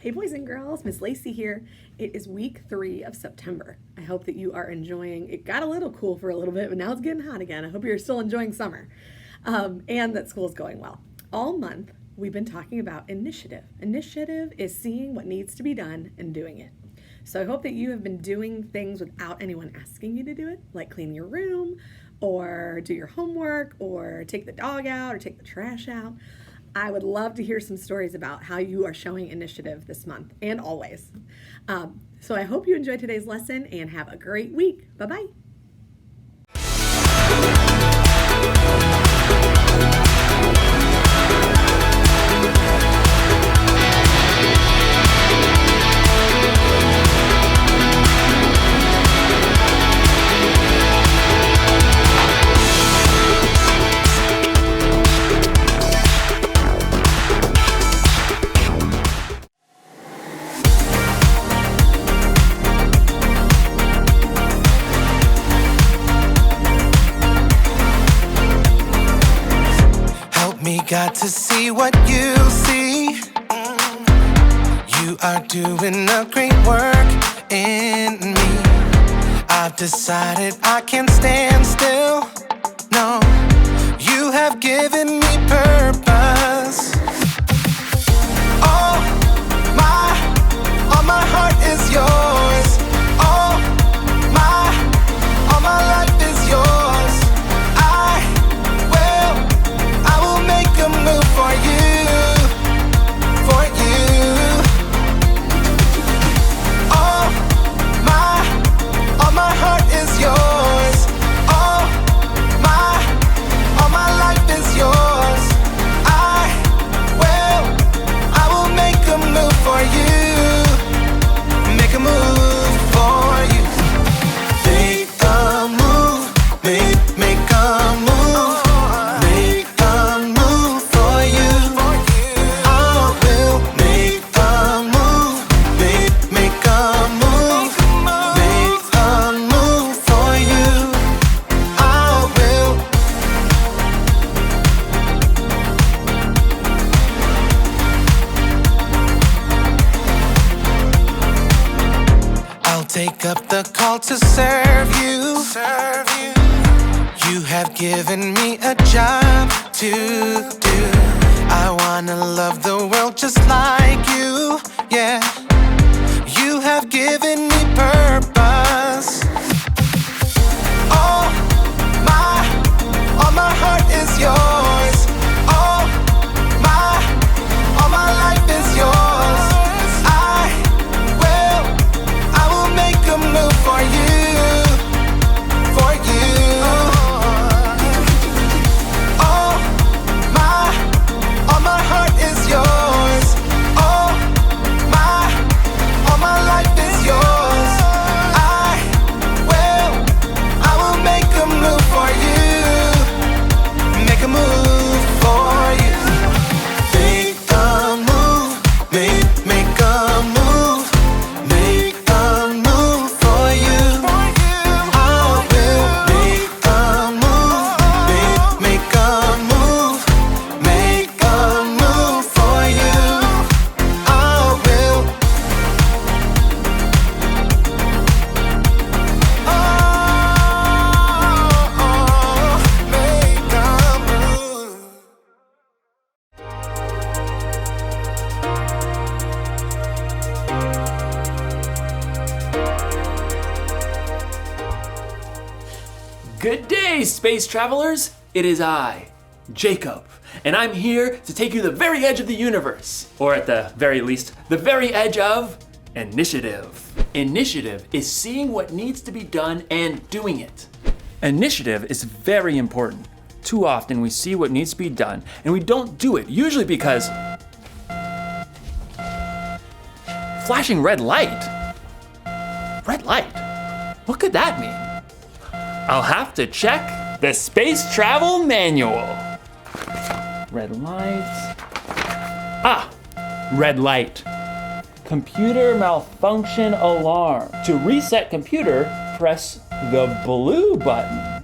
Hey boys and girls, Miss Lacey here. It is week 3 of September. I hope that you are enjoying. It got a little cool for a little bit, but now it's getting hot again. I hope you're still enjoying summer and that school is going well. All month, we've been talking about initiative. Initiative is seeing what needs to be done and doing it. So I hope that you have been doing things without anyone asking you to do it, like clean your room or do your homework or take the dog out or take the trash out. I would love to hear some stories about how you are showing initiative this month and always. So I hope you enjoyed today's lesson and have a great week. Bye-bye. Got to see what you see. You are doing a great work in me. I've decided I can't stand still. No, you have given me purpose. All my heart is yours. All my life is yours. I will make a move for you, for you. All my heart is yours. All my life is yours. I will make a move for you. Make a move for you. Make a move, make a move. Take up the call to serve you. You have given me a job to do. I wanna love the world just like you. Yeah, you have given me purpose. All my heart is yours. All my life is yours. I will make a move for you, for you. All my heart is yours. All my life is yours. I will make a move for you. Make a move for you. Make a move, make a move. Make a move for you. I will make a move. Make a move. Make a move for you. I will. Make a move. Good day, space travelers! It is I, Jacob, and I'm here to take you to the very edge of the universe, or at the very least, the very edge of initiative. Initiative is seeing what needs to be done and doing it. Initiative is very important. Too often we see what needs to be done and we don't do it, usually because flashing red light. Red light? What could that mean? I'll have to check the Space Travel Manual. Red light. Ah, red light. Computer malfunction alarm. To reset computer, press the blue button.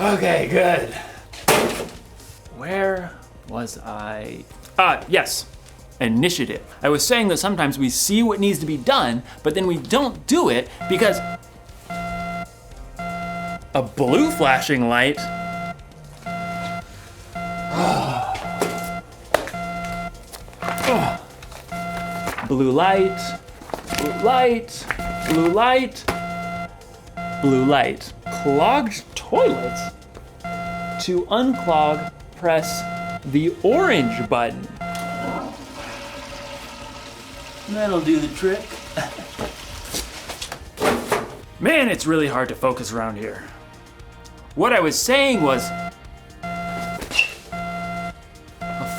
Okay, good. Where was I? Yes. initiative. I was saying that sometimes we see what needs to be done, but then we don't do it because a blue flashing light. Blue light, blue light, blue light, blue light. Clogged toilets. To unclog, press the orange button. That'll do the trick. Man, it's really hard to focus around here. What I was saying was, a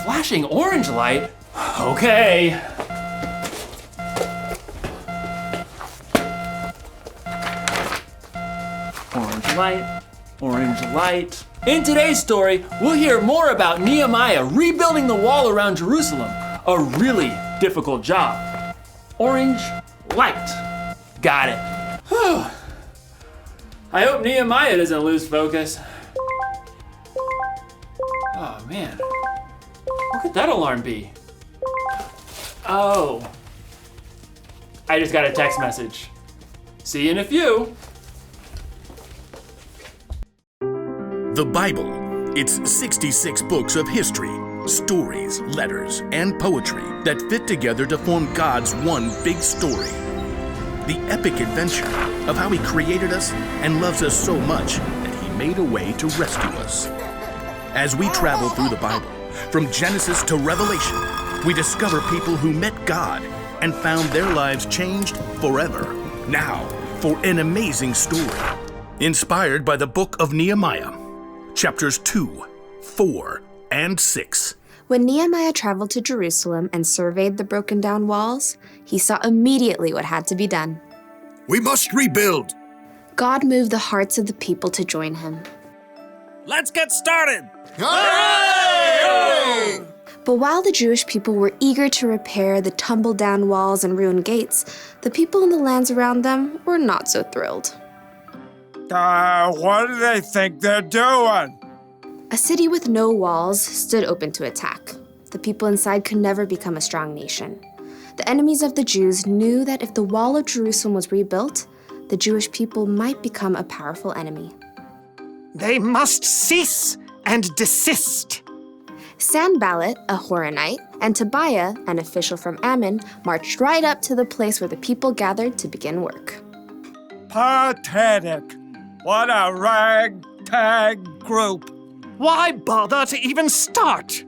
flashing orange light? Okay. Orange light, orange light. In today's story, we'll hear more about Nehemiah rebuilding the wall around Jerusalem. A really difficult job. Orange light. Got it. Whew. I hope Nehemiah doesn't lose focus. Oh man, what could that alarm be? Oh, I just got a text message. See you in a few. The Bible. It's 66 books of history, stories, letters, and poetry that fit together to form God's one big story. The epic adventure of how He created us and loves us so much that He made a way to rescue us. As we travel through the Bible, from Genesis to Revelation, we discover people who met God and found their lives changed forever. Now, for an amazing story, inspired by the book of Nehemiah, chapters 2, 4, and 6. When Nehemiah traveled to Jerusalem and surveyed the broken down walls, he saw immediately what had to be done. We must rebuild. God moved the hearts of the people to join him. Let's get started! Hooray! But while the Jewish people were eager to repair the tumbled down walls and ruined gates, the people in the lands around them were not so thrilled. What do they think they're doing? A city with no walls stood open to attack. The people inside could never become a strong nation. The enemies of the Jews knew that if the wall of Jerusalem was rebuilt, the Jewish people might become a powerful enemy. They must cease and desist. Sanballat, a Horonite, and Tobiah, an official from Ammon, marched right up to the place where the people gathered to begin work. Pathetic. What a ragtag group. Why bother to even start?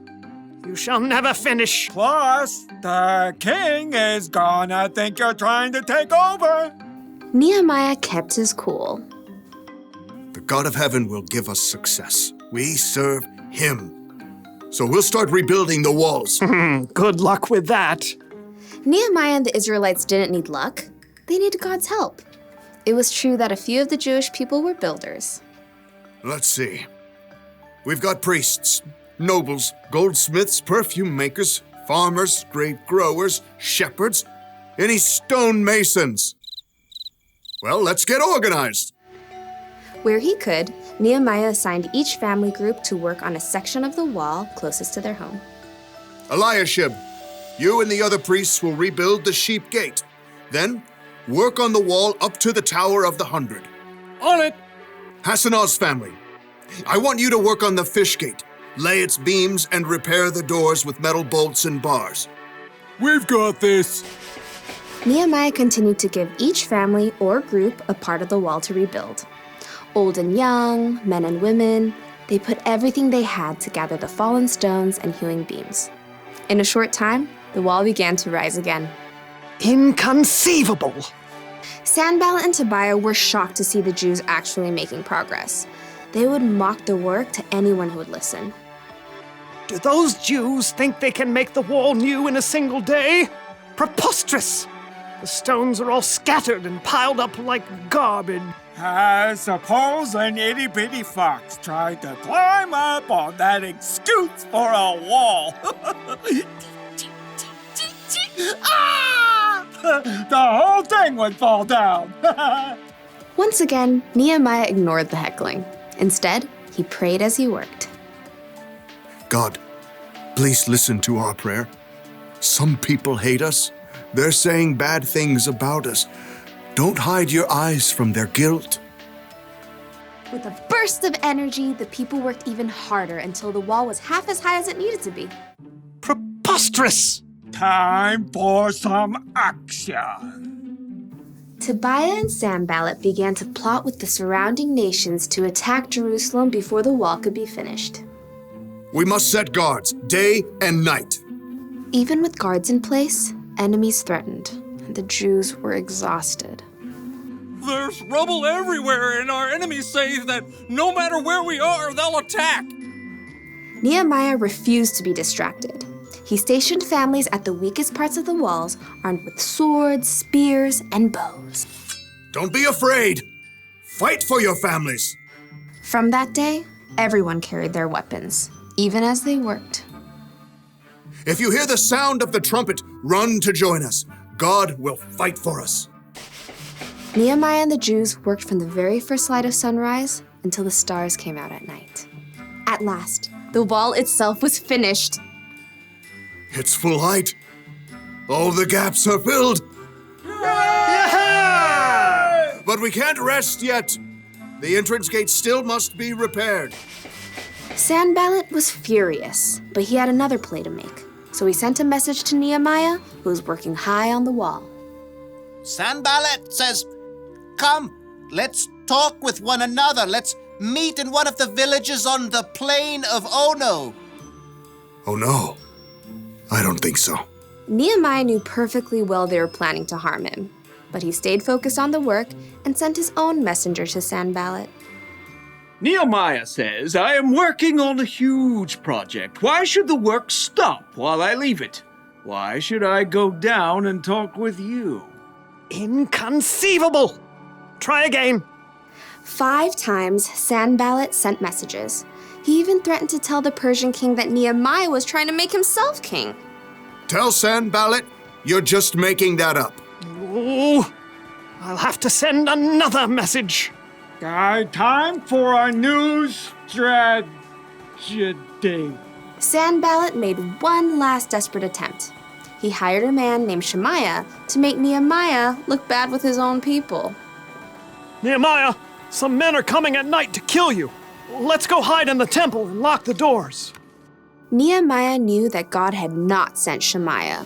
You shall never finish. Plus, the king is gonna think you're trying to take over. Nehemiah kept his cool. The God of heaven will give us success. We serve Him. So we'll start rebuilding the walls. Good luck with that. Nehemiah and the Israelites didn't need luck. They needed God's help. It was true that a few of the Jewish people were builders. Let's see. We've got priests, nobles, goldsmiths, perfume makers, farmers, grape growers, shepherds, any stonemasons. Well, let's get organized. Where he could, Nehemiah assigned each family group to work on a section of the wall closest to their home. Eliashib, you and the other priests will rebuild the sheep gate. Then, work on the wall up to the Tower of the 100. On it. Hassanah's family, I want you to work on the fish gate, lay its beams, and repair the doors with metal bolts and bars. We've got this. Nehemiah continued to give each family or group a part of the wall to rebuild. Old and young, men and women, they put everything they had to gather the fallen stones and hewing beams. In a short time, the wall began to rise again. Inconceivable. Sanballat and Tobiah were shocked to see the Jews actually making progress. They would mock the work to anyone who would listen. Do those Jews think they can make the wall new in a single day? Preposterous! The stones are all scattered and piled up like garbage. I suppose an itty-bitty fox tried to climb up on that excuse for a wall. Ah! The whole thing would fall down. Once again, Nehemiah ignored the heckling. Instead, he prayed as he worked. God, please listen to our prayer. Some people hate us. They're saying bad things about us. Don't hide your eyes from their guilt. With a burst of energy, the people worked even harder until the wall was half as high as it needed to be. Preposterous! Time for some action. Tobiah and Sanballat began to plot with the surrounding nations to attack Jerusalem before the wall could be finished. We must set guards, day and night. Even with guards in place, enemies threatened, and the Jews were exhausted. There's rubble everywhere, and our enemies say that no matter where we are, they'll attack. Nehemiah refused to be distracted. He stationed families at the weakest parts of the walls, armed with swords, spears, and bows. Don't be afraid. Fight for your families. From that day, everyone carried their weapons, even as they worked. If you hear the sound of the trumpet, run to join us. God will fight for us. Nehemiah and the Jews worked from the very first light of sunrise until the stars came out at night. At last, the wall itself was finished. It's full height. All the gaps are filled. Yeah! But we can't rest yet. The entrance gate still must be repaired. Sanballat was furious, but he had another play to make. So he sent a message to Nehemiah, who was working high on the wall. Sanballat says, "Come, let's talk with one another. Let's meet in one of the villages on the plain of Ono." Oh no, I don't think so. Nehemiah knew perfectly well they were planning to harm him, but he stayed focused on the work and sent his own messenger to Sanballat. Nehemiah says, I am working on a huge project. Why should the work stop while I leave it? Why should I go down and talk with you? Inconceivable! Try again. 5 times, Sanballat sent messages. He even threatened to tell the Persian king that Nehemiah was trying to make himself king. Tell Sanballat you're just making that up. Oh, I'll have to send another message. Time for a new strategy. Sanballat made one last desperate attempt. He hired a man named Shemaiah to make Nehemiah look bad with his own people. Nehemiah, some men are coming at night to kill you. Let's go hide in the temple and lock the doors. Nehemiah knew that God had not sent Shemaiah.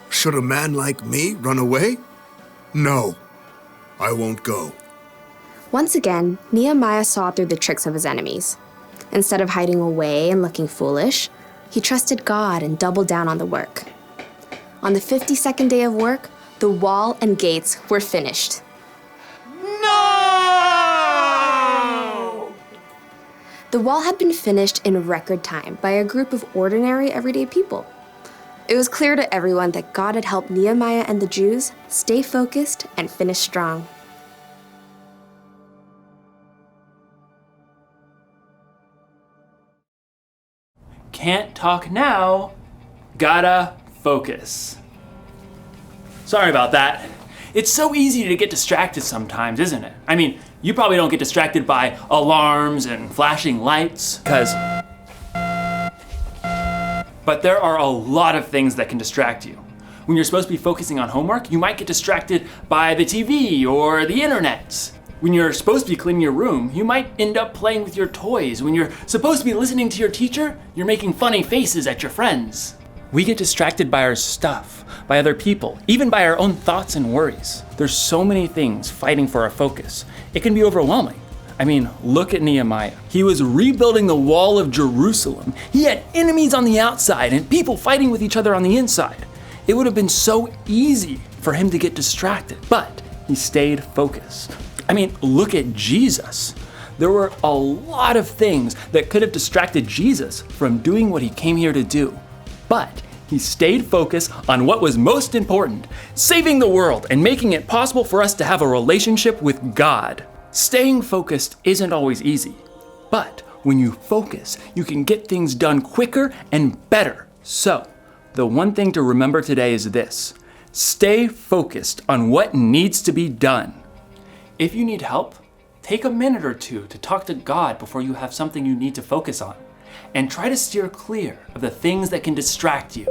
Should a man like me run away? No, I won't go. Once again, Nehemiah saw through the tricks of his enemies. Instead of hiding away and looking foolish, he trusted God and doubled down on the work. On the 52nd day of work, the wall and gates were finished. No! The wall had been finished in record time by a group of ordinary, everyday people. It was clear to everyone that God had helped Nehemiah and the Jews stay focused and finish strong. Can't talk now. Gotta focus. Sorry about that. It's so easy to get distracted sometimes, isn't it? I mean, you probably don't get distracted by alarms and flashing lights, but there are a lot of things that can distract you. When you're supposed to be focusing on homework, you might get distracted by the TV or the internet. When you're supposed to be cleaning your room, you might end up playing with your toys. When you're supposed to be listening to your teacher, you're making funny faces at your friends. We get distracted by our stuff, by other people, even by our own thoughts and worries. There's so many things fighting for our focus. It can be overwhelming. I mean, look at Nehemiah. He was rebuilding the wall of Jerusalem. He had enemies on the outside and people fighting with each other on the inside. It would have been so easy for him to get distracted, but he stayed focused. I mean, look at Jesus. There were a lot of things that could have distracted Jesus from doing what he came here to do. But he stayed focused on what was most important, saving the world and making it possible for us to have a relationship with God. Staying focused isn't always easy, but when you focus, you can get things done quicker and better. So, the one thing to remember today is this: stay focused on what needs to be done. If you need help, take a minute or two to talk to God before you have something you need to focus on, and try to steer clear of the things that can distract you.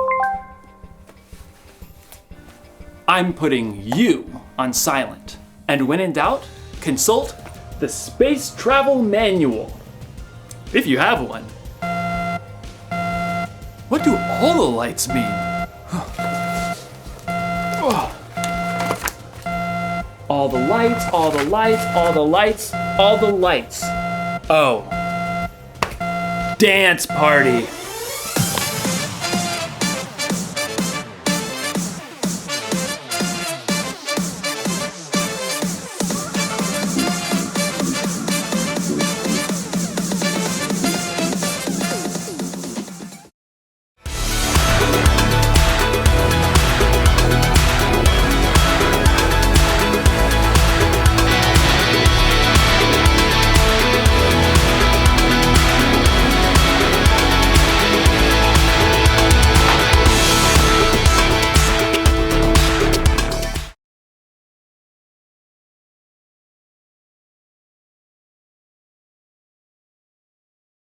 I'm putting you on silent. And when in doubt, consult the Space Travel Manual. If you have one. What do all the lights mean? All the lights, all the lights, all the lights, all the lights. Oh. Dance party.